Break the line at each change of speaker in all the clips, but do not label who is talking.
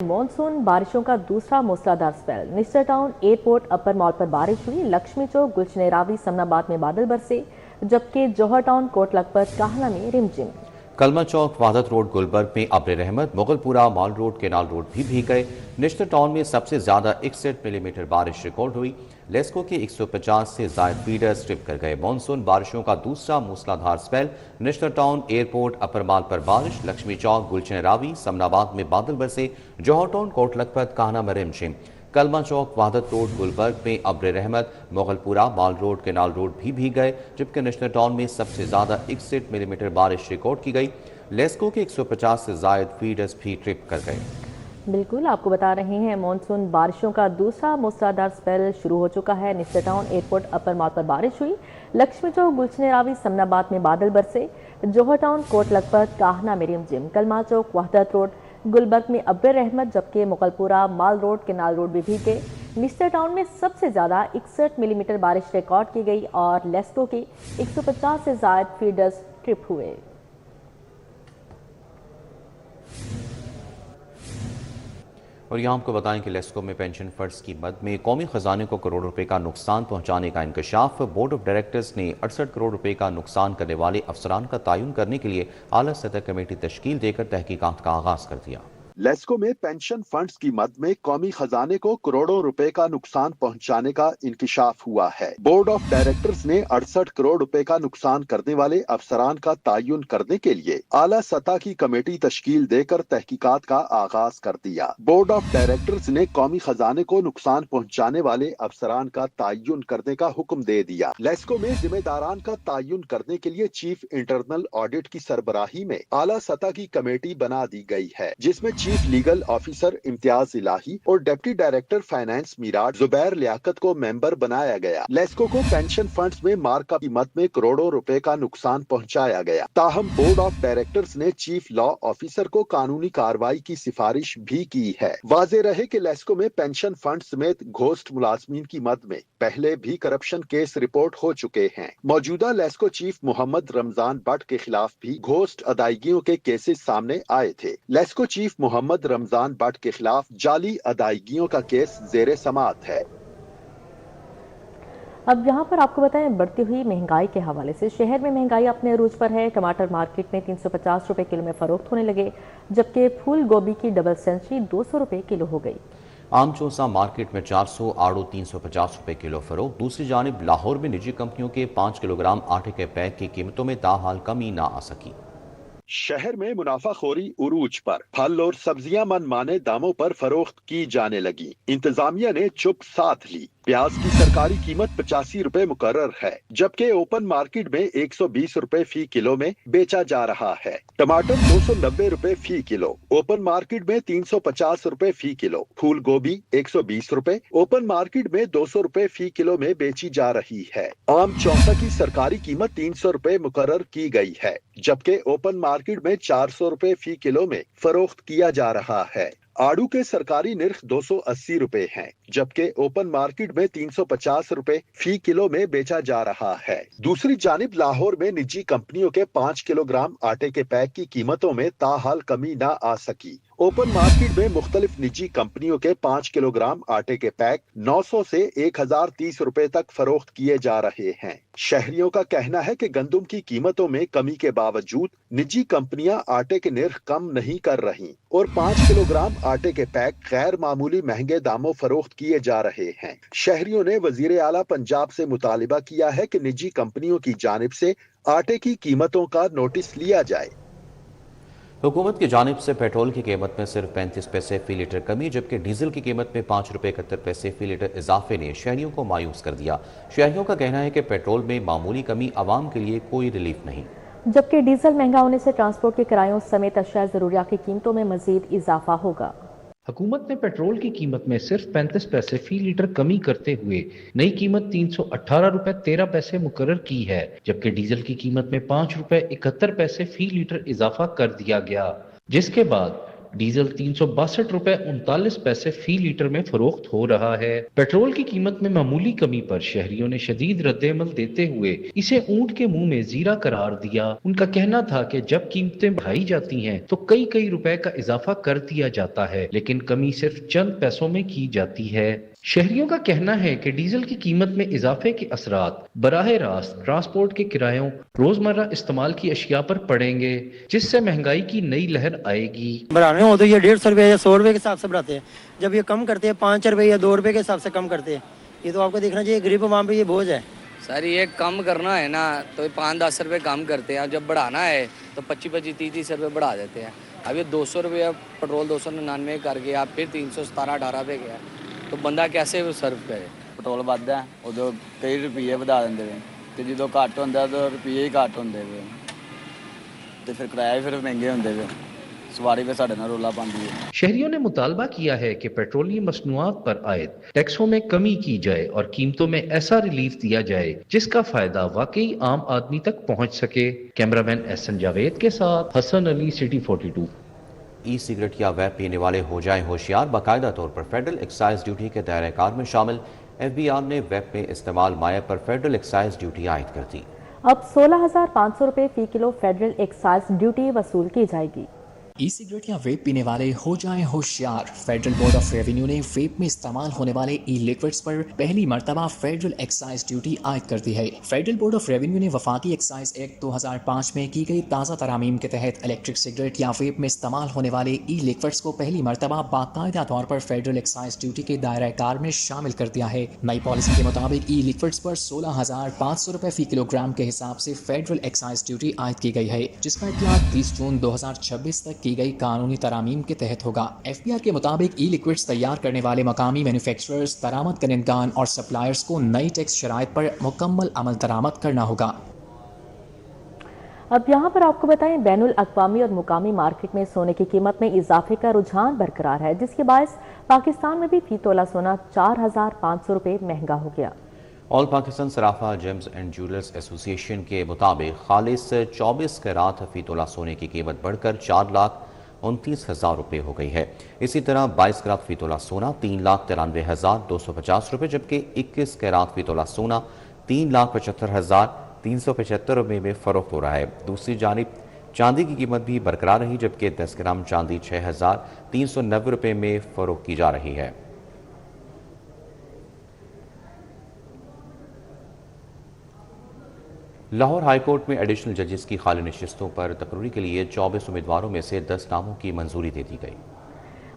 Monsoon बारिशों का दूसरा मूसलाधार स्पेल। निश्चर टाउन एयरपोर्ट अपर मॉल पर बारिश हुई। लक्ष्मी चौक, गुलशन रावी, समनाबाद में बादल बरसे, जबकि जौहर टाउन, कोट लखपत, काहला में रिमझिम।
कलमा चौक, वादत रोड, गुलबर्ग में अब्र रहमत, मुगलपुरा, माल रोड, केनाल रोड भी भीग गए। निश्चर टाउन में सबसे ज्यादा 61 मिलीमीटर बारिश रिकॉर्ड हुई। लेस्को के 150 से जायद फीडर्स ट्रिप कर गए। मानसून बारिशों का दूसरा मूसलाधार स्पेल। निश्चर टाउन एयरपोर्ट अपर माल पर बारिश, लक्ष्मी चौक, गुलशन रावी, समनाबाद में बादल बरसे, जौहर टाउन, कोट लखपत, काहला में रिमझिम। कलमा चौक, वादत रोड, गुलबर्ग में अब्र रहमत, मुगलपुरा, माल रोड, केनाल रोड भी भीग गए, जबकि निश्चर टाउन में सबसे ज्यादा 61 मिलीमीटर बारिश रिकॉर्ड की गई। लेस्को के 150 से जायद फीडर्स भी ट्रिप कर गए।
बिल्कुल, आपको बता रहे हैं मानसून बारिशों का दूसरा मूसलाधार स्पेल शुरू हो चुका है। निश्चर टाउन एयरपोर्ट अपर माल पर बारिश हुई। लक्ष्मी चौक, गुलशन रावी, समनाबाद में बादल बरसे, जौहर टाउन, कोट लखपत, काहला में रिमझिम। कलमा चौक, वहदत रोड, गुलबर्ग में अब्र रहमत, जबकि मुगलपुरा, माल रोड, केनाल रोड भी भीगे। निश्चर टाउन में सबसे ज्यादा 61 मिलीमीटर बारिश रिकॉर्ड की गई और लेस्को के 150 से जायद फीडर्स ट्रिप हुए।
और यहाँ आपको बताएं कि लेस्को में पेंशन फंड्स की मद में कौमी खजाने को करोड़ रुपए का नुकसान पहुंचाने का इंकशाफ। बोर्ड ऑफ डायरेक्टर्स ने 68 करोड़ रुपए का नुकसान करने वाले अफसरान का तयन करने के लिए आला सतह कमेटी तश्कील देकर तहकीकात का आगाज कर दिया।
लेस्को में पेंशन फंड्स की मद में कौमी खजाने को करोड़ों रुपए का नुकसान पहुंचाने का इंकशाफ हुआ है। बोर्ड ऑफ डायरेक्टर्स ने 68 करोड़ रुपए का नुकसान करने वाले अफसरान का तयन करने के लिए आला सतह की कमेटी तश्कील देकर तहकीकात का आगाज कर दिया। बोर्ड ऑफ डायरेक्टर्स ने कौमी खजाने को नुकसान पहुंचाने वाले अफसरान का तयन करने का हुक्म दे दिया। लेस्को में जिम्मेदारान का तयन करने के लिए चीफ इंटरनल ऑडिट की सरबराही में आला सतह की कमेटी बना दी गई है, जिसमें chief legal officer Imtiaz Ilahi और डिप्टी डायरेक्टर फाइनेंस मीराट जुबैर लियाकत को मेंबर बनाया गया। लेस्को को पेंशन फंड्स में मार्कअप कीमत में करोड़ों रुपए का नुकसान पहुंचाया गया। ताहम बोर्ड ऑफ डायरेक्टर्स ने चीफ लॉ ऑफिसर को कानूनी कार्रवाई की सिफारिश भी की है। वाज़ेह रहे कि लेस्को में पेंशन फंड समेत घोस्ट मुलाजमीन की मद में पहले भी करप्शन केस रिपोर्ट हो चुके हैं। मौजूदा लेस्को चीफ मोहम्मद रमजान बट के खिलाफ भी घोस्ट अदायगियों के केसेस सामने आए थे। लेस्को चीफ मोहम्मद रमजान बट के खिलाफ जाली अदायगियों का केस जेरे समाअत है।
अब यहाँ पर आपको बताएं, बढ़ती हुई महंगाई के हवाले से शहर में महंगाई अपने अरूज पर है। टमाटर मार्केट में 350 रुपए किलो में फरोख्त होने लगे, जबकि फूल गोभी की डबल सेंचुरी 200 रुपए किलो हो गई।
आम चौसा मार्केट में 400, आड़ू 350 रुपए किलो फरोख्त। दूसरी जानिब लाहौर में निजी कंपनियों के 5 किलोग्राम आटे के पैक की कीमतों में ताहाल कमी ना आ सकी।
शहर में मुनाफाखोरी उरूज पर, फल और सब्जियां मनमाने दामों पर फरोख्त की जाने लगी। इंतजामिया ने चुप साथ ली। प्याज की सरकारी कीमत 85 रुपए मुकर्रर है, जबकि ओपन मार्केट में 120 रुपए फी किलो में बेचा जा रहा है। टमाटर 290 रुपए फी किलो, ओपन मार्केट में 350 रुपए फी किलो। फूल गोभी 120 रुपए, ओपन मार्केट में 200 रुपए फी किलो में बेची जा रही है। आम चौसा की सरकारी कीमत 300 रुपए मुकर्रर की गई है, जबकि ओपन मार्केट में 400 रुपए फी किलो में फरोख्त किया जा रहा है। आड़ू के सरकारी निर्ख 280 रुपए हैं, जबकि ओपन मार्केट में 350 रुपए फी किलो में बेचा जा रहा है। दूसरी जानिब लाहौर में निजी कंपनियों के 5 किलोग्राम आटे के पैक की कीमतों में ताहाल कमी न आ सकी। ओपन मार्केट में मुख्तलिफ निजी कंपनियों के 5 किलोग्राम आटे के पैक 900 से 1030 रुपए तक फरोख्त किए जा रहे हैं। शहरियों का कहना है कि गंदुम की कीमतों में कमी के बावजूद निजी कंपनियां आटे के निर्ख कम नहीं कर रही और 5 किलोग्राम आटे के पैक गैर मामूली महंगे दामों फरोख्त किए जा रहे हैं। शहरियों ने वजीर आला पंजाब से मुतालिबा किया है कि निजी कंपनियों की जानिब से आटे की कीमतों का नोटिस लिया जाए।
हुकूमत की जानिब से पेट्रोल की कीमत में सिर्फ 35 पैसे फी लीटर कमी, जबकि डीजल की कीमत में 5 रुपए 71 पैसे फी लीटर इजाफे ने शहरियों को मायूस कर दिया। शहरियों का कहना है कि पेट्रोल में मामूली कमी आवाम के लिए कोई रिलीफ नहीं,
जबकि डीजल महंगा होने से ट्रांसपोर्ट के किरायों समेत अशिया ज़रूरियात की कीमतों में मजीद इजाफा होगा।
हुकूमत ने पेट्रोल की कीमत में सिर्फ 35 पैसे फी लीटर कमी करते हुए नई कीमत 318 रुपए 13 पैसे मुकर्रर की है, जबकि डीजल की कीमत में 5 रुपए 71 पैसे फी लीटर इजाफा कर दिया गया, जिसके बाद डीजल 362 रुपए 39 पैसे फी लीटर में फरोख्त हो रहा है। पेट्रोल की कीमत में मामूली कमी पर शहरियों ने शदीद रद्द-ए-अमल देते हुए इसे ऊंट के मुंह में जीरा करार दिया। उनका कहना था कि जब कीमतें बढ़ाई जाती हैं तो कई रुपए का इजाफा कर दिया जाता है, लेकिन कमी सिर्फ चंद पैसों में की जाती है। शहरियों का कहना है कि डीजल की कीमत में इजाफे के असरात बराह रास्त ट्रांसपोर्ट के किरायों, रोजमर्रा इस्तेमाल की अशिया पर पड़ेंगे, जिससे महंगाई की नई लहर आएगी।
बढ़ाने हो तो ये 150 रुपये या 100 रुपये के हिसाब से बढ़ाते हैं, जब ये कम करते हैं 5 रुपये या 2 रुपये के हिसाब से कम करते हैं। ये तो आपको देखना चाहिए, गरीब वहाँ पे ये बोझ है।
सर ये कम करना है ना तो 5-10 रुपये कम करते हैं, जब बढ़ाना है तो 25-30 रुपये बढ़ा देते हैं। अब ये 200 रुपये पेट्रोल 299 करके आप फिर 317-18 पे गया तो बंदा कैसे सर्व करे।
ਪੈਟਰੋਲ ਵੱਧਦਾ ਉਦੋਂ ਕਈ ਰੁਪਏ ਵਧਾ ਦਿੰਦੇ ਨੇ ਤੇ ਜਦੋਂ ਘੱਟ ਹੁੰਦਾ ਤਾਂ ਰੁਪਏ ਹੀ ਘੱਟ ਹੁੰਦੇ ਵੇ ਤੇ ਫਿਰ ਕਿਰਾਏ ਫਿਰ ਮਹਿੰਗੇ ਹੁੰਦੇ ਵੇ सवारी पे साढ़े ना रोला पाती है।
शहरियों ने मुतालबा किया है कि पेट्रोलियम मसनूआत पर आयद टैक्सों में कमी की जाए और कीमतों में ऐसा रिलीफ दिया जाए जिसका फायदा वाकई आम आदमी तक पहुंच सके। कैमरामैन एहसन जावेद के साथ Hasan Ali, city 42।
E cigarette या वैप पीने वाले हो जाएं होशियार। बाकायदा तौर पर फेडरल एक्साइज ड्यूटी के दायरे कार में शामिल FBI ने वेब में इस्तेमाल माया पर फेडरल एक्साइज ड्यूटी आयद कर दी।
अब 16,500 रुपए फी किलो फेडरल एक्साइज ड्यूटी वसूल की जाएगी।
ई सिगरेट या वेप पीने वाले हो जाएं होशियार। फेडरल बोर्ड ऑफ रेवेन्यू ने वेप में इस्तेमाल होने वाले ई लिक्विड्स पर पहली मर्तबा फेडरल एक्साइज ड्यूटी आयद कर दी है। फेडरल बोर्ड ऑफ रेवेन्यू ने वफाकी एक्साइज एक्ट 2005 में की गई ताज़ा तरामीम के तहत इलेक्ट्रिक सिगरेट या वेप में इस्तेमाल होने वाले ई लिक्विड्स को पहली मर्तबा बाकायदा तौर पर फेडरल एक्साइज ड्यूटी के दायरा कार में शामिल कर दिया है। नई पॉलिसी के मुताबिक ई लिक्विड्स पर 16,500 रुपए फी किलोग्राम के हिसाब से फेडरल एक्साइज ड्यूटी आयद की गई है, जिसका इत्तलाक 30 जून 2026 तक की गई कानूनी तरामीम के तहत होगा। FBI के मुताबिक ई लिक्विड्स तैयार करने वाले मकामी मैन्युफैक्चरर्स, दरामद करनेगान और सप्लायर्स को नई टैक्स शराइत पर मुकम्मल अमल दरामद करना होगा।
अब यहाँ पर आपको बताएं, बैनुल अक़वामी और मुकामी मार्केट में सोने की कीमत में इजाफे का रुझान बरकरार है, जिसके बायस पाकिस्तान में भी फी तोला सोना 4,500 रुपए महंगा हो गया।
All Pakistan Sarafa James and jewellers association के मुताबिक खालिस 24 कैरात फी तोला सोने की कीमत बढ़कर 4,29,000 रुपये हो गई है। इसी तरह 22 कैरात फी तोला सोना 3,93,250 रुपये, जबकि 21 कैरात फी तोला सोना 3,75,375 रुपये में फरोख्त हो रहा है। दूसरी जानिब चांदी की कीमत भी बरकरार रही, जबकि 10 ग्राम चांदी 6,390 रुपये में फरोख्त की जा रही है। लाहौर हाई कोर्ट में एडिशनल जजेस की खाली नशिस्तों पर तकरीर के लिए 24 उम्मीदवारों में से 10 नामों की मंजूरी दे दी गई।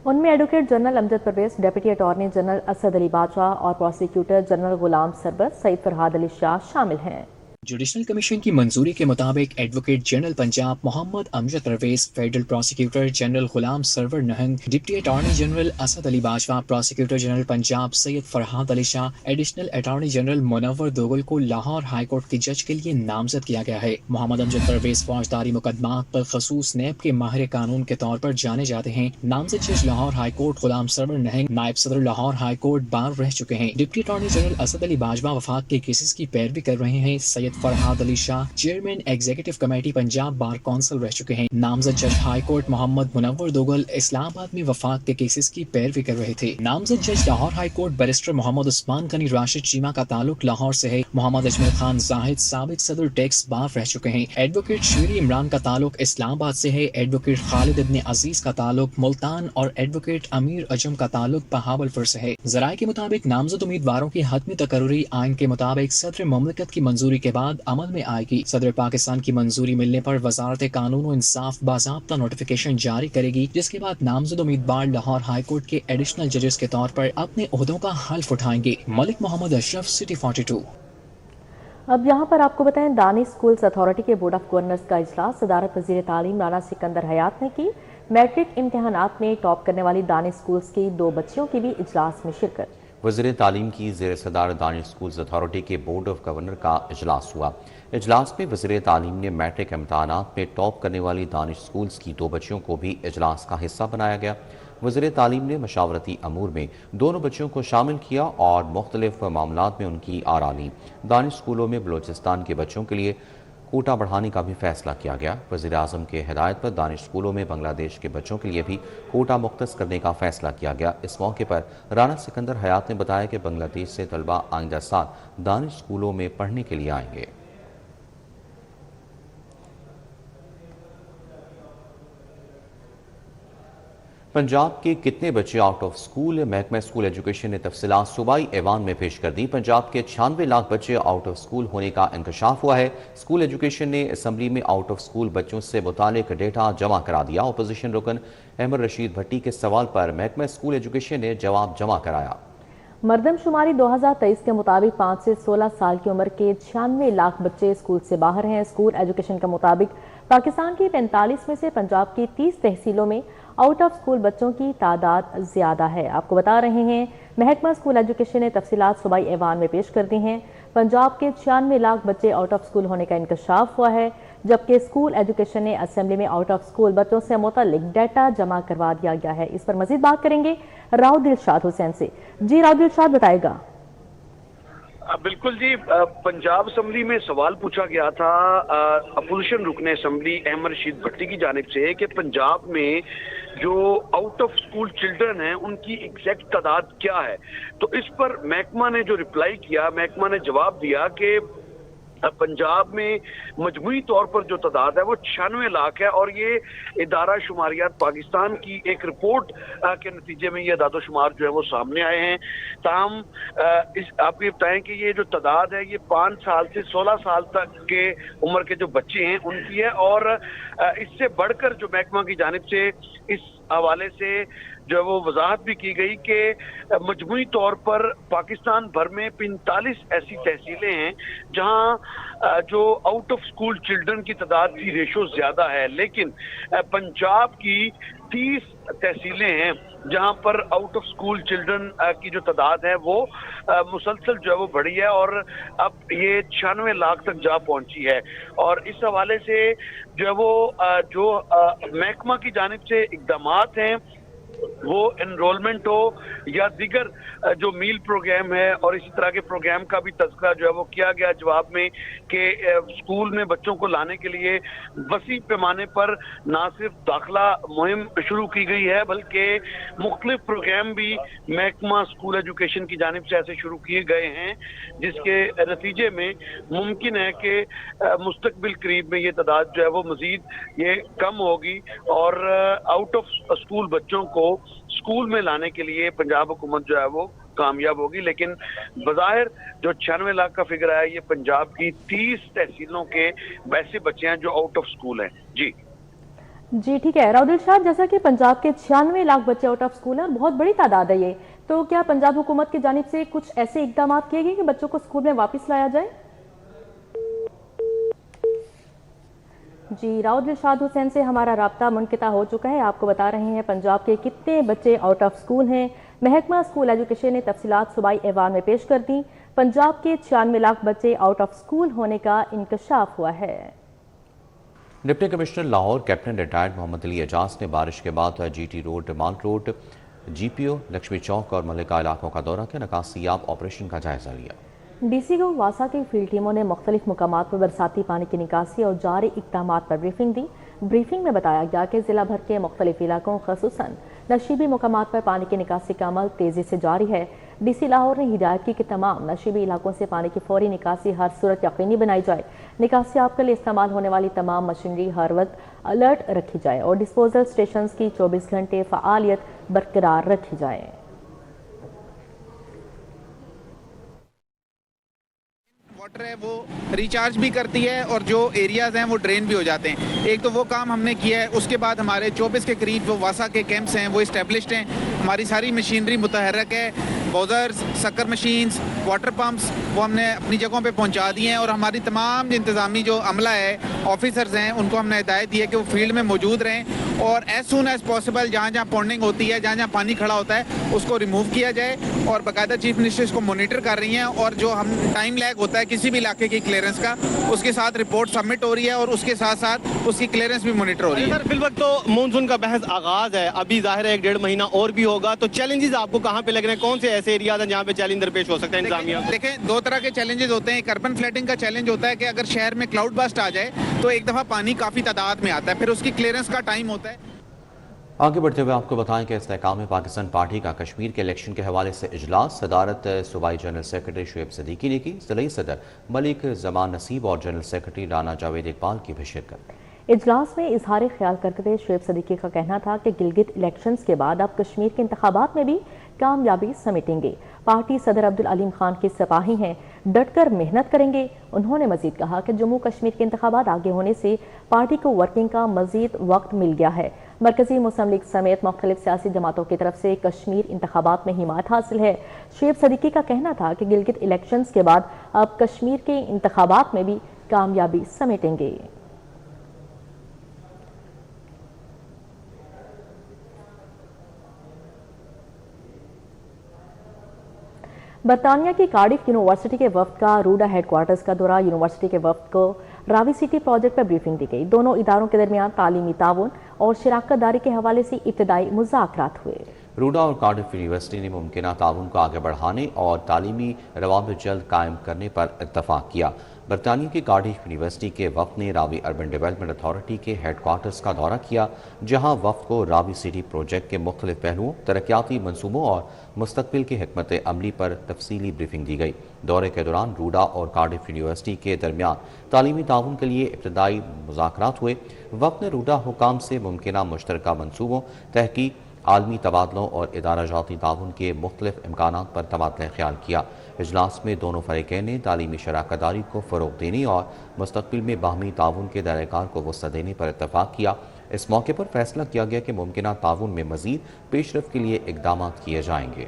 उनमें advocate general Amjad Parvez, deputy attorney general Asad Ali Badshah और प्रोसिक्यूटर जनरल गुलाम सरबत सईद फरहाद अली शाह शामिल हैं।
जुडिशल कमीशन की मंजूरी के मुताबिक advocate general Punjab Mohammad Amjad Parvez, federal prosecutor general Ghulam Sarwar Nahang, deputy attorney general Asad Ali Badshah, prosecutor general Punjab Syed Farhad Ali Shah, additional attorney general Munawwar Dogal को लाहौर हाई कोर्ट के जज के लिए नामजद किया गया है। मोहम्मद अमजद परवेज फौजदारी मुकदमात पर खसूस नैब के माहिर कानून के तौर पर जाने जाते हैं। नामजद जज लाहौर हाई कोर्ट गुलाम सरवर नहंग नायब सदर लाहौर हाई कोर्ट बार रह चुके हैं। Deputy attorney general Asad Ali Bajwa वफाक के केसेस की पैरवी कर रहे हैं। Syed Farhad Ali Shah chairman executive committee Punjab bar council रह चुके हैं। नामजद जज हाई कोर्ट मोहम्मद मुनव्वर दोगल इस्लामाबाद में वफाक के केसेस की पैरवी कर रहे थे। नामजद जज Lahore high court barrister Mohammad Usman Ghani Rashid Cheema का ताल्लुक लाहौर से है। मोहम्मद अजमल खान जाहिद साबिक सदर टैक्स बार रह चुके हैं। एडवोकेट शेरी इमरान का ताल्लुक इस्लामाबाद से है। एडवोकेट खालिद इब्न अजीज का ताल्लुक मुल्तान और एडवोकेट अमीर अजम का ताल्लुक बहावलपुर से है। जराये के मुताबिक नामजद उम्मीदवारों की हतमी तकर्री आइन के मुताबिक सदर मुमलिकत की मंजूरी के बाद अमल में आएगी। सदर पाकिस्तान की मंजूरी मिलने पर वजारत कानून और इंसाफ बाज़ाब्ता नोटिफिकेशन जारी करेगी, जिसके बाद नामजद उम्मीदवार लाहौर हाई कोर्ट के एडिशनल जजेस के तौर पर अपने ओहदों का हल्फ उठाएंगे। मलिक मोहम्मद अशरफ, सिटी 42।
अब यहाँ पर आपको बताएं, दानिश स्कूल्स अथॉरिटी के बोर्ड ऑफ गवर्नर्स का इजलास सदारत वज़ीर तालीम राना सिकंदर हयात ने की। मैट्रिक इम्तिहानात में टॉप करने वाली दानिश स्कूल्स की 2 बच्चियों की भी इजलास में शिरकत।
वज़ीर तालीम की ज़ेर सदारत दानिश स्कूल्स अथॉरिटी के बोर्ड ऑफ गवर्नर का इजलास हुआ। इजलास में वज़ीर तालीम ने मैट्रिक इम्तिहानात में टॉप करने वाली दानिश स्कूल्स की 2 बच्चियों को भी इजलास का हिस्सा बनाया गया। वज़ीर तालीम ने मशावरती अमूर में दोनों बच्चियों को शामिल किया और मुख्तलिफ मामलात में उनकी आरा ली। दानिश स्कूलों में बलूचिस्तान के बच्चों के लिए کوٹا بڑھانے کا بھی فیصلہ کیا گیا۔ وزیر اعظم کے ہدایت پر دانش اسکولوں میں بنگلہ دیش کے بچوں کے لیے بھی کوٹا مختص کرنے کا فیصلہ کیا گیا۔ اس موقع پر رانا سکندر حیات نے بتایا کہ بنگلہ دیش سے طلباء آئندہ سال دانش اسکولوں میں پڑھنے کے لیے آئیں گے۔ پنجاب کے کتنے بچے آؤٹ آف اسکول؟ محکمہ اسکول ایجوکیشن نے تفصیلات صوبائی ایوان میں پیش کر دی۔ پنجاب کے 96 لاکھ بچے آؤٹ آف اسکول ہونے کا انکشاف ہوا ہے۔ اسکول ایجوکیشن نے اسمبلی میں آؤٹ آف اسکول بچوں سے متعلق ڈیٹا جمع کرا دیا۔ اپوزیشن رکن احمد رشید بھٹی کے سوال پر محکمہ اسکول ایجوکیشن نے جواب جمع کرایا۔
مردم شماری 2023 کے مطابق 5 سے 16 سال کی عمر کے 96 لاکھ بچے اسکول سے باہر ہیں۔ اسکول ایجوکیشن کے مطابق پاکستان کی 45 میں سے پنجاب کی 30 تحصیلوں میں آؤٹ آف اسکول بچوں کی تعداد زیادہ ہے۔ آپ کو بتا رہے ہیں محکمہ اسکول ایجوکیشن نے تفصیلات صوبائی ایوان میں پیش کر دی ہیں۔ پنجاب کے 96 لاکھ بچے آؤٹ آف اسکول ہونے کا انکشاف ہوا ہے، جبکہ اسکول ایجوکیشن نے اسمبلی میں آؤٹ آف اسکول بچوں سے متعلق ڈیٹا جمع کروا دیا گیا ہے۔ اس پر مزید بات کریں گے راؤ دلشاد حسین سے۔ جی راؤ دلشاد بتائے گا۔
بالکل جی، پنجاب اسمبلی میں سوال پوچھا گیا تھا اپوزیشن رکن اسمبلی احمد رشید بھٹی کی جانب سے کہ پنجاب میں جو آؤٹ آف اسکول چلڈرن ہیں ان کی ایگزیکٹ تعداد کیا ہے، تو اس پر محکمہ نے جو ریپلائی کیا، محکمہ نے جواب دیا کہ پنجاب میں مجموعی طور پر جو تعداد ہے وہ 96 لاکھ ہے، اور یہ ادارہ شماریات پاکستان کی ایک رپورٹ کے نتیجے میں یہ اعداد و شمار جو ہے وہ سامنے آئے ہیں۔ تاہم آپ کو یہ بتائیں کہ یہ جو تعداد ہے یہ 5 سال سے 16 سال تک کے عمر کے جو بچے ہیں ان کی ہے، اور اس سے بڑھ کر جو محکمہ کی جانب سے اس حوالے سے جو وہ وضاحت بھی کی گئی کہ مجموعی طور پر پاکستان بھر میں 45 ایسی تحصیلیں ہیں جہاں جو آؤٹ آف اسکول چلڈرن کی تعداد کی ریشو زیادہ ہے، لیکن پنجاب کی 30 تحصیلیں ہیں جہاں پر آؤٹ آف اسکول چلڈرن کی جو تعداد ہے وہ مسلسل جو ہے وہ بڑھی ہے، اور اب یہ 96 لاکھ تک جا پہنچی ہے۔ اور اس حوالے سے جو ہے وہ جو محکمہ کی جانب سے اقدامات ہیں وہ انرولمنٹ ہو یا دیگر جو میل پروگرام ہے اور اسی طرح کے پروگرام کا بھی تذکرہ جو ہے وہ کیا گیا جواب میں کہ اسکول میں بچوں کو لانے کے لیے وسیع پیمانے پر نہ صرف داخلہ مہم شروع کی گئی ہے بلکہ مختلف پروگرام بھی محکمہ اسکول ایجوکیشن کی جانب سے ایسے شروع کیے گئے ہیں جس کے نتیجے میں ممکن ہے کہ مستقبل قریب میں یہ تعداد جو ہے وہ مزید یہ کم ہوگی اور آؤٹ آف اسکول بچوں کو اسکول میں لانے کے لیے پنجاب حکومت جو ہے وہ کامیاب ہوگی۔ لیکن بظاہر جو 96 لاکھ کا فگر ہے یہ پنجاب کی 30 تحصیلوں کے ویسے بچے ہیں جو آؤٹ آف اسکول ہیں۔ جی
ٹھیک ہے راؤ دلشاد، جیسا کہ پنجاب کے 96 لاکھ بچے آؤٹ آف اسکول ہیں اور بہت بڑی تعداد ہے یہ، تو کیا پنجاب حکومت کی جانب سے کچھ ایسے اقدامات کیے گئے کہ بچوں کو اسکول میں واپس لایا جائے؟ جی راؤ دلشاد حسین سے ہمارا رابطہ منقطع ہو چکا ہے۔ آپ کو بتا رہے ہیں پنجاب کے کتنے بچے آؤٹ آف اسکول ہیں۔ محکمہ اسکول ایجوکیشن نے تفصیلات صوبائی ایوان میں پیش کر دی۔ پنجاب کے 96 لاکھ بچے آؤٹ آف اسکول ہونے کا انکشاف ہوا ہے۔
Deputy commissioner Lahore captain retired Muhammad Ali Ijaz نے بارش کے بعد G T road, Mall road, G P O, Lakshmi Chowk اور ملکہ علاقوں کا دورہ کیا، نکاسی یاب آپریشن کا جائزہ لیا۔
ڈی سی کو واسا کی فیلڈ ٹیموں نے مختلف مقامات پر برساتی پانی کی نکاسی اور جاری اقدامات پر بریفنگ دی۔ بریفنگ میں بتایا گیا کہ ضلع بھر کے مختلف علاقوں خصوصاً نشیبی مقامات پر پانی کی نکاسی کا عمل تیزی سے جاری ہے۔ ڈی سی لاہور نے ہدایت کی کہ تمام نشیبی علاقوں سے پانی کی فوری نکاسی ہر صورت یقینی بنائی جائے، نکاسی آپ کے لیے استعمال ہونے والی تمام مشینری ہر وقت الرٹ رکھی جائے اور ڈسپوزل اسٹیشنز کی 24 گھنٹے فعالیت برقرار رکھی جائے۔
واٹر ہے وہ ریچارج بھی کرتی ہے اور جو ایریاز ہیں وہ ڈرین بھی ہو جاتے ہیں۔ ایک تو وہ کام ہم نے کیا ہے، اس کے بعد ہمارے 24 کے قریب جو واسا کے کیمپس ہیں وہ اسٹیبلشڈ ہیں، ہماری ساری مشینری متحرک ہے، بوزرز، سکر مشینز، واٹر پمپس وہ ہم نے اپنی جگہوں پہ پہنچا دیے ہیں اور ہماری تمام انتظامی جو عملہ ہے، آفیسرز ہیں، ان کو ہم نے ہدایت دی ہے کہ وہ فیلڈ میں موجود رہیں اور ایز سون ایز پاسبل جہاں جہاں پونڈنگ ہوتی ہے، جہاں جہاں پانی کھڑا ہوتا ہے اس کو ریموو کیا جائے، اور باقاعدہ چیف منسٹر اس کو مانیٹر کر رہی ہیں اور جو ہم ٹائم لیگ ہوتا ہے کسی بھی علاقے کی کلیئرنس کا اس کے ساتھ رپورٹ سبمٹ ہو رہی ہے اور اس کے ساتھ ساتھ اس کی کلیئرنس بھی مانیٹر ہو رہی ہے۔
سر فی الوقت تو مونسون کا بحث آغاز ہے، ابھی ظاہر ہے 1.5 مہینہ اور بھی ہوگا، تو چیلنجز آپ کو کہاں پہ لگ رہے ہیں، کون سے ایسے ایریاز ہیں جہاں پہ چیلنج درپیش ہو سکتا ہے انتظامیہ کو؟
دیکھیں دو طرح کے چیلنجز ہوتے ہیں. ایک اربن فلڈنگ کا چیلنج ہوتا ہے کہ اگر شہر میں کلاؤڈ بسٹ آ جائے تو ایک دفعہ پانی کافی تعداد میں آتا ہے, پھر اس کی کلیئرنس کا ٹائم ہوتا ہے.
آگے بڑھتے ہوئے آپ کو بتائیں کہ استحکام پاکستان پارٹی کا کشمیر کے الیکشن کے حوالے سے اجلاس صدارت صوبائی جنرل سیکرٹری شعیب صدیقی نے کی. ضلعی صدر ملک زمان نصیب اور جنرل سیکرٹری رانا جاوید اقبال کی بھی شرکت.
اجلاس میں اظہار خیال کرتے ہوئے شعیب صدیقی کا کہنا تھا کہ گلگت الیکشنز کے بعد اب کشمیر کے انتخابات میں بھی کامیابی سمیٹیں گے. پارٹی صدر عبدالعلیم خان کے سپاہی ہیں, ڈٹ کر محنت کریں گے. انہوں نے مزید کہا کہ جموں کشمیر کے انتخابات آگے ہونے سے پارٹی کو ورکنگ کا مزید وقت مل گیا ہے. مرکزی مسلم لیگ سمیت مختلف سیاسی جماعتوں کی طرف سے کشمیر انتخابات میں حمایت حاصل ہے. شعیب صدیقی کا کہنا تھا کہ گلگت الیکشنز کے بعد اب کشمیر کے انتخابات میں بھی کامیابی سمیٹیں گے. برطانیہ کی کارڈف یونیورسٹی کے وفد کا روڈا ہیڈ کوارٹرز کا دورہ. یونیورسٹی کے وفد کو راوی سٹی پروجیکٹ پر بریفنگ دی گئی. دونوں اداروں کے درمیان تعلیمی تعاون اور شراکت داری کے حوالے سے ابتدائی مذاکرات ہوئے.
روڈا اور کارڈف یونیورسٹی نے ممکنہ تعاون کو آگے بڑھانے اور تعلیمی روابط جلد قائم کرنے پر اتفاق کیا. برطانیہ کی کارڈف یونیورسٹی کے وفد نے راوی اربن ڈیولپمنٹ اتھارٹی کے ہیڈ کوارٹرز کا دورہ کیا, جہاں وفد کو راوی سٹی پروجیکٹ کے مختلف پہلوؤں, ترقیاتی منصوبوں اور مستقبل کی حکمت عملی پر تفصیلی بریفنگ دی گئی. دورے کے دوران روڈا اور کارڈف یونیورسٹی کے درمیان تعلیمی تعاون کے لیے ابتدائی مذاکرات ہوئے. وفد نے روڈا حکام سے ممکنہ مشترکہ منصوبوں, تحقیق, عالمی تبادلوں اور ادارہ جاتی تعاون کے مختلف امکانات پر تبادلہ خیال کیا. اجلاس میں دونوں فریقین نے تعلیمی شراکت داری کو فروغ دینے اور مستقبل میں باہمی تعاون کے دائرہ کار کو وسعت دینے پر اتفاق کیا. اس موقع پر فیصلہ کیا گیا کہ ممکنہ تعاون میں مزید پیش رفت کے لیے اقدامات کیے جائیں گے.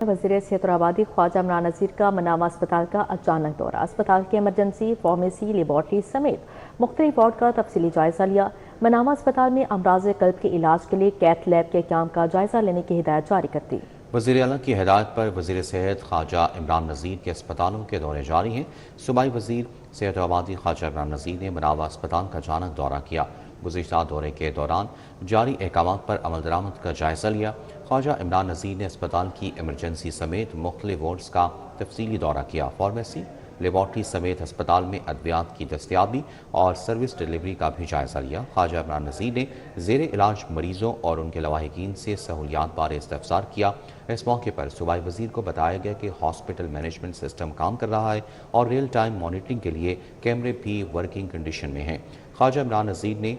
وزیر صحت اور آبادی خواجہ عمران نذیر کا منامہ اسپتال کا اچانک دورہ. اسپتال کے ایمرجنسی, فارمیسی, لیبارٹری سمیت مختلف وارڈ کا تفصیلی جائزہ لیا. منامہ اسپتال میں امراض قلب کے علاج کے لیے کیتھ لیب کے قیام کا جائزہ لینے کی ہدایت جاری کر دی.
وزیر اعلیٰ کی ہدایت پر وزیر صحت خواجہ عمران نذیر کے اسپتالوں کے دورے جاری ہیں. صوبائی وزیر صحت و آبادی خواجہ عمران نذیر نے منامہ اسپتال کا اچانک دورہ کیا. گزشتہ دورے کے دوران جاری احکامات پر عمل درآمد کا جائزہ لیا. خواجہ عمران نذیر نے اسپتال کی ایمرجنسی سمیت مختلف وارڈز کا تفصیلی دورہ کیا. فارمیسی, لیبارٹری سمیت اسپتال میں ادویات کی دستیابی اور سروس ڈیلیوری کا بھی جائزہ لیا. خواجہ عمران نذیر نے زیر علاج مریضوں اور ان کے لواحقین سے سہولیات بارے استفسار کیا. اس موقع پر صوبائی وزیر کو بتایا گیا کہ ہاسپٹل مینجمنٹ سسٹم کام کر رہا ہے اور ریئل ٹائم مانیٹرنگ کے لیے کیمرے بھی ورکنگ کنڈیشن میں ہیں. خواجہ عمران نذیر نے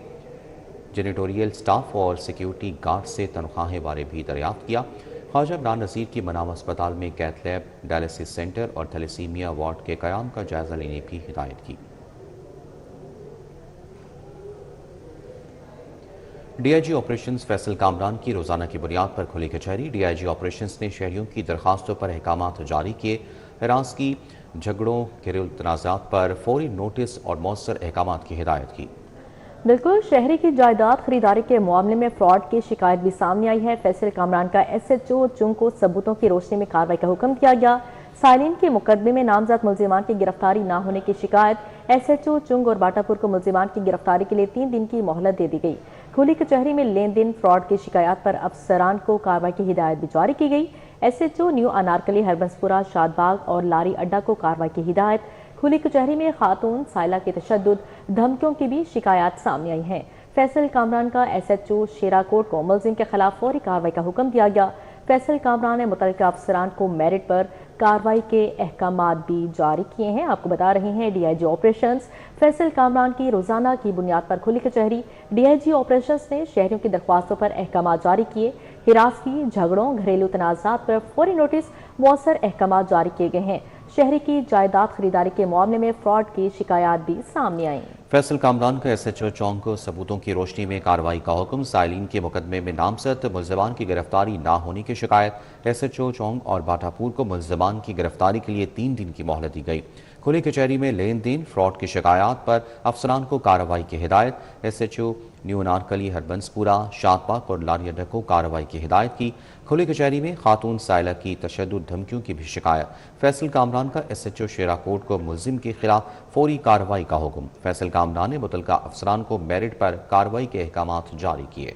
جینیٹوریل سٹاف اور سیکیورٹی گارڈ سے تنخواہیں بارے بھی دریافت کیا. خواجہ عمران نذیر کی منامہ اسپتال میں کیتھ لیب, ڈائلسس سینٹر اور تھیلیسیمیا وارڈ کے قیام کا جائزہ لینے کی ہدایت کی. D I G operations Faisal Kamran کی روزانہ کی بنیاد پر کھلی کچہری. ڈی آئی جی آپریشنز نے شہریوں کی درخواستوں پر احکامات جاری کیے. ہراسگی, جھگڑوں, گھریلو تنازعات پر فوری نوٹس اور مؤثر احکامات کی ہدایت کی.
بالکل, شہری کی جائیداد خریداری کے معاملے میں فراڈ کی شکایت بھی سامنے آئی ہے. فیصل کامران کا ایس ایچ او چنگ کو ثبوتوں کی روشنی میں کارروائی کا حکم دیا گیا. سائلین کے مقدمے میں نامزد ملزمان کی گرفتاری نہ ہونے کی شکایت. ایس ایچ او چنگ اور باٹا پور کو ملزمان کی گرفتاری کے لیے 3 دن کی مہلت دے دی گئی. کھلی کچہری میں لین دین فراڈ کی شکایات پر افسران کو کارروائی کی ہدایت بھی جاری کی گئی. S H O new Anarkali, Harbanspura, Shad Bagh اور لاری اڈا کو کارروائی کی ہدایت. کھلی کچہری میں خاتون سائلہ کی تشدد, دھمکیوں کی بھی شکایات سامنے آئی ہیں. فیصل کامران کا ایس ایچ او شیرا کوٹ کو ملزم کے خلاف فوری کارروائی کا حکم دیا گیا. فیصل کامران نے متعلقہ افسران کو میرٹ پر کارروائی کے احکامات بھی جاری کیے ہیں. آپ کو بتا رہے ہیں D I G operations Faisal Kamran کی روزانہ کی بنیاد پر کھلی کچہری. ڈی آئی جی آپریشنز نے شہریوں کی درخواستوں پر احکامات جاری کیے. ہراسگی, جھگڑوں, گھریلو تنازعات پر فوری نوٹس, مؤثر احکامات جاری کیے گئے ہیں. شہری کی جائیداد خریداری کے معاملے میں فراڈ کی شکایات بھی سامنے آئیں.
فیصل کامران کا ایس ایچ او چونگ کو ثبوتوں کی روشنی میں کارروائی کا حکم. سائلین کے مقدمے میں نامزد ملزمان کی گرفتاری نہ ہونے کی شکایت. ایس ایچ او چونگ اور باٹا پور کو ملزمان کی گرفتاری کے لیے 3 دن کی مہلت دی گئی. کھلی کچہری میں لین دین فراڈ کی شکایات پر افسران کو کارروائی کی ہدایت. S H O new Anarkali, Harbanspura, Shad Bagh اور لاری اڈا کو کارروائی کی ہدایت کی. کھلی کچہری میں خاتون سائلہ کی تشدد, دھمکیوں کی بھی شکایت. فیصل کامران کا ایس ایچ او شیرا کوٹ کو ملزم کے خلاف فوری کارروائی کا حکم. فیصل کامران نے متعلقہ افسران کو میرٹ پر کارروائی کے احکامات جاری کیے.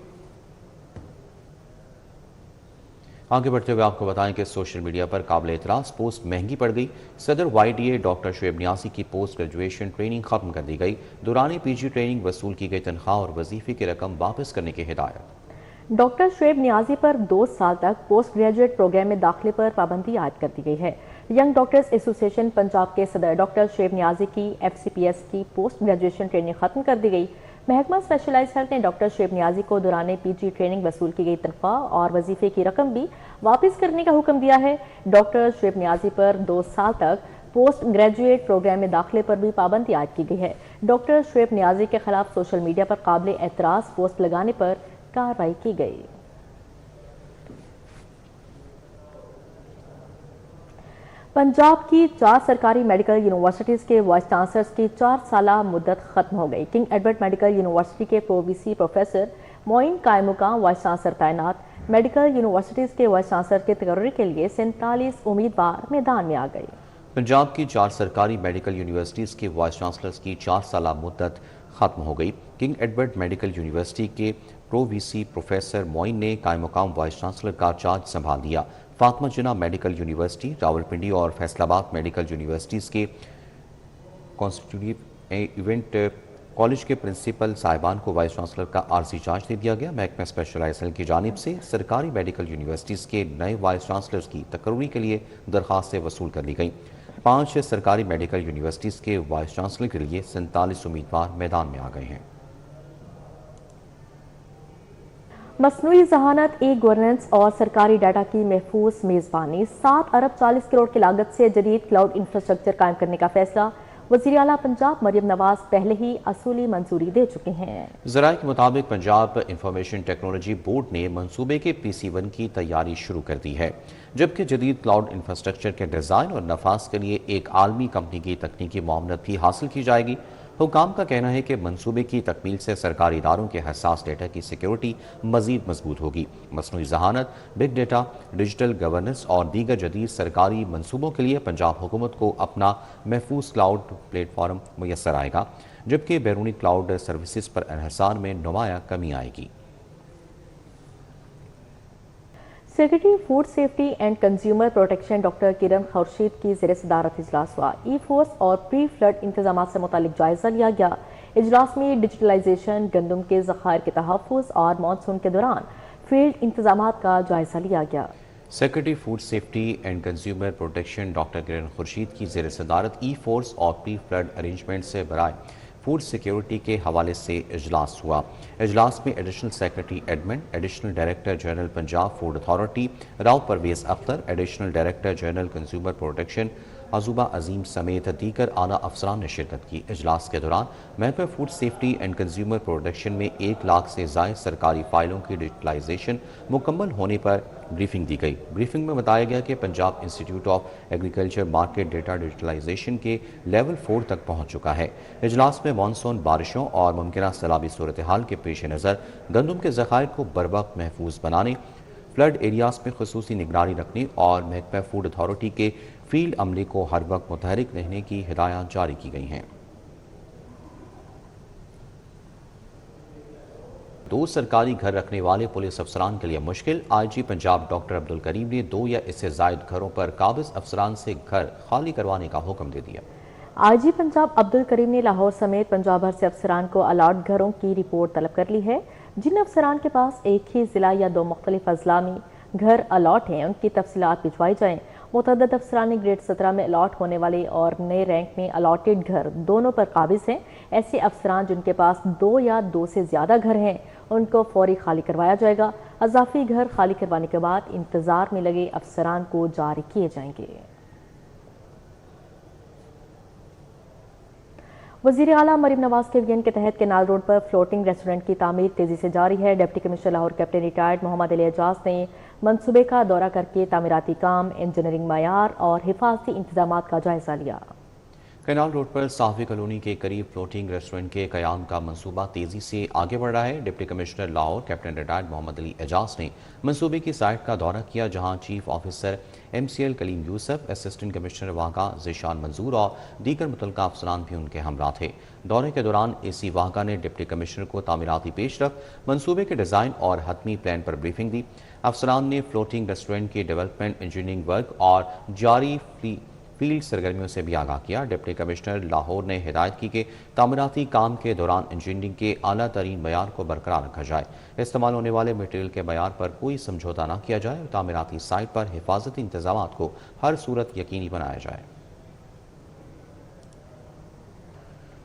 आगे बढ़ते हुए आपको बताएं कि सोशल मीडिया पर काबिल एतराज़ पोस्ट महंगी पड़ गई। सदर YDA डॉक्टर शुएब नियाज़ी की पोस्ट ग्रेजुएशन ट्रेनिंग खत्म कर दी गई। दौरान PG ट्रेनिंग वसूल की गई तनख्वाह और वजीफे की रकम वापस करने की हिदायत।
डॉक्टर शुएब नियाज़ी पर 2 साल तक पोस्ट ग्रेजुएट प्रोग्राम में दाखिले पर पाबंदी आयद कर दी गई है। यंग डॉक्टर्स एसोसिएशन पंजाब के सदर डॉक्टर शुएब नियाज़ी की FCPS की पोस्ट ग्रेजुएशन ट्रेनिंग खत्म कर दी गई। महकमा स्पेशलाइज हेल्थ ने डॉक्टर शुएब नियाज़ी को दौरान PG ट्रेनिंग वसूल की गई तनख्वाह और वजीफे की रकम भी वापस करने का हुक्म दिया है। डॉक्टर शुएब नियाज़ी पर 2 साल तक पोस्ट ग्रेजुएट प्रोग्राम में दाखिले पर भी पाबंदी आयद की गई है। डॉक्टर शुएब नियाज़ी के खिलाफ सोशल मीडिया पर काबिल एतराज़ पोस्ट लगाने पर कार्रवाई की गई। पंजाब की 4 सरकारी मेडिकल यूनिवर्सिटीज के वाइस चांसलर्स की 4 साला मुद्दत खत्म हो गई। किंग एडवर्ड मेडिकल यूनिवर्सिटी के प्रो-VC प्रोफेसर मोइन कायमुकाम वाइस चांसलर तैनात। मेडिकल यूनिवर्सिटीज के वाइस चांसलर की तकर्री के लिए 47 उम्मीदवार मैदान में आ गए।
पंजाब की 4 सरकारी मेडिकल यूनिवर्सिटीज़ के वाइस चांसलर्स की 4 साला मुद्दत खत्म हो गई। किंग एडवर्ड मेडिकल यूनिवर्सिटी के प्रो-VC प्रोफेसर मोइन ने कायमुकाम वाइस चांसलर का चार्ज संभाल लिया। फातिमा जिन्ना मेडिकल यूनिवर्सिटी, रावलपिंडी और फैसलाबाद मेडिकल यूनिवर्सिटीज़ के कॉन्स्टिट्यूटिव इवेंट कॉलेज के प्रिंसिपल साहिबान को वाइस चांसलर का आर्जी चार्ज दे दिया गया। महकमा स्पेशलाइज हेल्थ की जानिब से सरकारी मेडिकल यूनिवर्सिटीज़ के नए वाइस चांसलर्स की तकर्री के लिए दरखास्तें वसूल कर ली गई। 5 सरकारी मेडिकल यूनिवर्सिटीज़ के वाइस चांसलर के लिए 47 उम्मीदवार मैदान में आ गए हैं।
मसनूई ज़हानत, ई-गवर्नेंस और सरकारी डाटा की महफूज मेज़बानी। 7 अरब 40 करोड़ की लागत से जदीद क्लाउड इंफ्रास्ट्रक्चर कायम करने का फैसला। वज़ीर आला पंजाब मरियम नवाज पहले ही असूली मंजूरी दे चुके हैं।
ज़राए के मुताबिक पंजाब इंफॉर्मेशन टेक्नोलॉजी बोर्ड ने मंसूबे के PC1 की तैयारी शुरू कर दी है, जबकि जदीद क्लाउड इंफ्रास्ट्रक्चर के डिज़ाइन और नफाज के लिए एक आलमी कंपनी की तकनीकी मामलत भी हासिल की जाएगी। हुकाम का कहना है कि मंसूबे की तकमील से सरकारी इदारों के हसास डेटा की सिक्योरिटी मजीद मजबूत होगी। मसनूई ज़हानत, बिग डेटा, डिजिटल गवर्नेंस और दीगर जदीद सरकारी मंसूबों के लिए पंजाब हुकूमत को अपना महफूज क्लाउड प्लेटफॉर्म मुयस्सर आएगा, जबकि बैरूनी क्लाउड सर्विसेज पर इन्हिसार में नुमाया कमी आएगी।
Secretary food safety and consumer protection doctor Kiran Khurshid की ज़ेर सदारत इजलास हुआ। ई-फोर्स और प्री फ्लड इंतजाम से मुतालिक जायजा लिया गया। इजलास में डिजिटलाइजेशन, गंदम के ज़खायर के तहफ़्फ़ुज़ और मानसून के दौरान फील्ड इंतजाम का जायजा लिया गया।
Secretary food safety and consumer protection doctor Kiran Khurshid की ज़ेर सदारत ई-फोर्स और प्री फ्लड अरेंजमेंट से बराए फूड सिक्योरिटी के हवाले से इजलास हुआ। इजलास में additional secretary admin, additional director general Punjab food authority Rao Pervez Akhtar, additional director general consumer protection Ajooba Azeem समेत दीगर आला अफसरान ने शिरकत की। इजलास के दौरान महकमा food safety and consumer protection में 1 लाख से ज़ायद सरकारी फाइलों की डिजिटलाइजेशन मुकम्मल होने पर ब्रीफिंग दी गई। ब्रीफिंग में बताया गया कि Punjab institute of agriculture market data digitalisation के लेवल 4 तक पहुँच चुका है। इजलास में मानसून बारिशों और मुमकिन सैलाबी सूरत हाल के पेश नज़र गंदम के ज़खायर को बरवक्त महफूज बनाने, फ्लड एरियाज में खुसूसी निगरानी रखने और महकमा फूड अथॉरिटी के फील्ड अमले को हर वक्त मुतहरिक रहने की हिदायत जारी की गई हैं। 2 सरकारी घर रखने वाले पुलिस अफसरान के लिए मुश्किल। IG पंजाब डॉक्टर अब्दुल करीम ने 2 या इससे जायद घरों पर काबिज अफसरान से घर खाली करवाने का हुक्म दे दिया।
IG पंजाब अब्दुल करीम ने लाहौर समेत पंजाब भर से अफसरान को अलाट घरों की रिपोर्ट तलब कर ली है। जिन अफसरान के पास एक ही जिला या 2 मुख्तलिफ अजला में घर अलॉट हैं, उनकी तफसीलात भिजवाई जाएँ। मुतअद्दिद अफसरान ने ग्रेड 17 में अलॉट होने वाले और नए रैंक में अलॉटेड घर दोनों पर काबिज हैं। ऐसे अफसरान जिनके पास 2 या 2 से ज़्यादा घर हैं, उनको फौरी खाली करवाया जाएगा। अजाफी घर खाली करवाने के बाद इंतजार में लगे अफसरान को जारी किए जाएंगे। वज़ीर आला मरियम नवाज के विजन के तहत केनाल रोड पर फ्लोटिंग रेस्टोरेंट की तामीर तेजी से जारी है। Deputy commissioner Lahore captain retired Mohammad Ali Ejaz ने मनसूबे का दौरा करके तामीराती काम, इंजीनियरिंग मयार और हिफाजती इंतजामात का जायजा लिया।
कनाल रोड पर साफी कॉलोनी के करीब फ्लोटिंग रेस्टोरेंट के कयाम का मंसूबा तेजी से आगे बढ़ रहा है। Deputy commissioner Lahore captain retired Mohammad Ali Ejaz ने मंसूबे की साइट का दौरा किया, जहां chief officer MCL Kaleem Yousuf, assistant commissioner वाका ज़ीशान मंजूर और दीगर मुतल्लिका अफसरान भी उनके हमरा थे। दौरे के दौरान AC वाका ने डिप्टी कमिश्नर को तामीराती पेशरफ, मंसूबे के डिज़ाइन और हतमी प्लान पर ब्रीफिंग दी। अफसरान ने फ्लोटिंग रेस्टोरेंट के डेवलपमेंट, इंजीनियरिंग वर्क और जारी फील्ड सरगर्मियों से भी आगाह किया। डिप्टी कमिश्नर लाहौर ने हिदायत की कि तामीराती काम के दौरान इंजीनियरिंग के आला तरीन मयार को बरकरार रखा जाए, इस्तेमाल होने वाले मटेरियल के मयार पर कोई समझौता न किया जाए और तामीराती साइट पर हिफाजती इंतजाम को हर सूरत यकीनी बनाया जाए।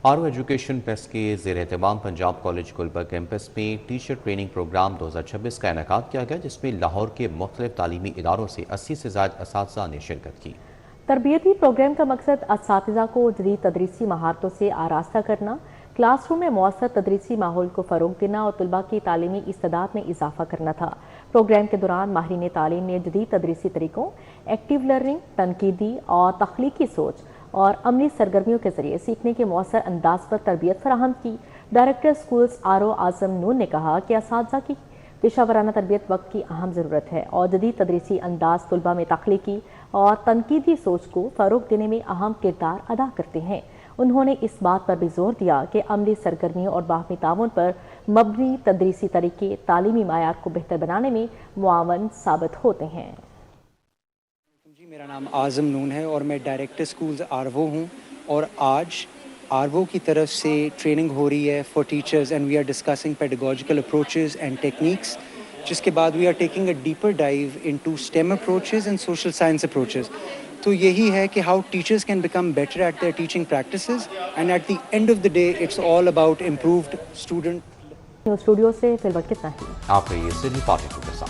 आरो एजुकेशन प्रेस के ज़ेर एहतमाम पंजाब कॉलेज गुलबर्ग कैंपस में टीचर ट्रेनिंग प्रोग्राम 2026 का इनेकाद किया गया, जिसमें लाहौर के मुख्तलिफ तालीमी इदारों से 80 से ज़ायद असातिज़ा ने शिरकत की।
तरबियती प्रोग्राम का मकसद असातिज़ा को जदीद तदरीसी महारतों से आरास्ता करना, क्लासरूम में मौसर तदरीसी माहौल को फ़रोग देना और तलबा की तालीमी इस्तेदाद में इजाफा करना था। प्रोग्राम के दौरान माहिरीन तालीम ने जदीद तदरीसी तरीकों, एक्टिव लर्निंग, तनकीदी और तख्लीकी सोच और अमली सरगर्मियों के जरिए सीखने के मौसर अंदाज पर तरबियत फराहम की। डायरेक्टर स्कूल्स आरो आजम नून ने कहा कि असातिज़ा की पेशावराना तरबियत वक्त की अहम ज़रूरत है और जदीद तदरीसी अंदाज तलबा में तख्लीकी और तनकीदी सोच को फ़रोग देने में अहम किरदार अदा करते हैं। उन्होंने इस बात पर भी जोर दिया कि अमली सरगर्मियों और बाहमी ताउन पर मबनी तदरीसी तरीके तालीमी मायार को बेहतर बनाने में मुआवन साबित होते हैं।
जी, मेरा नाम आज़म नून है और मैं डायरेक्टर स्कूल्स आरवो हूँ और आज आरवो की तरफ से ट्रेनिंग हो रही है for teachers and we are discussing pedagogical approaches and techniques, जिसके बाद we are taking a deeper dive into STEM approaches and social science approaches. तो यही है कि how teachers can become better at their teaching practices and at the end of the day it's all about improved student.
News studio से फिलवक्त कितना ही
आप रहिए Sydney party के साथ।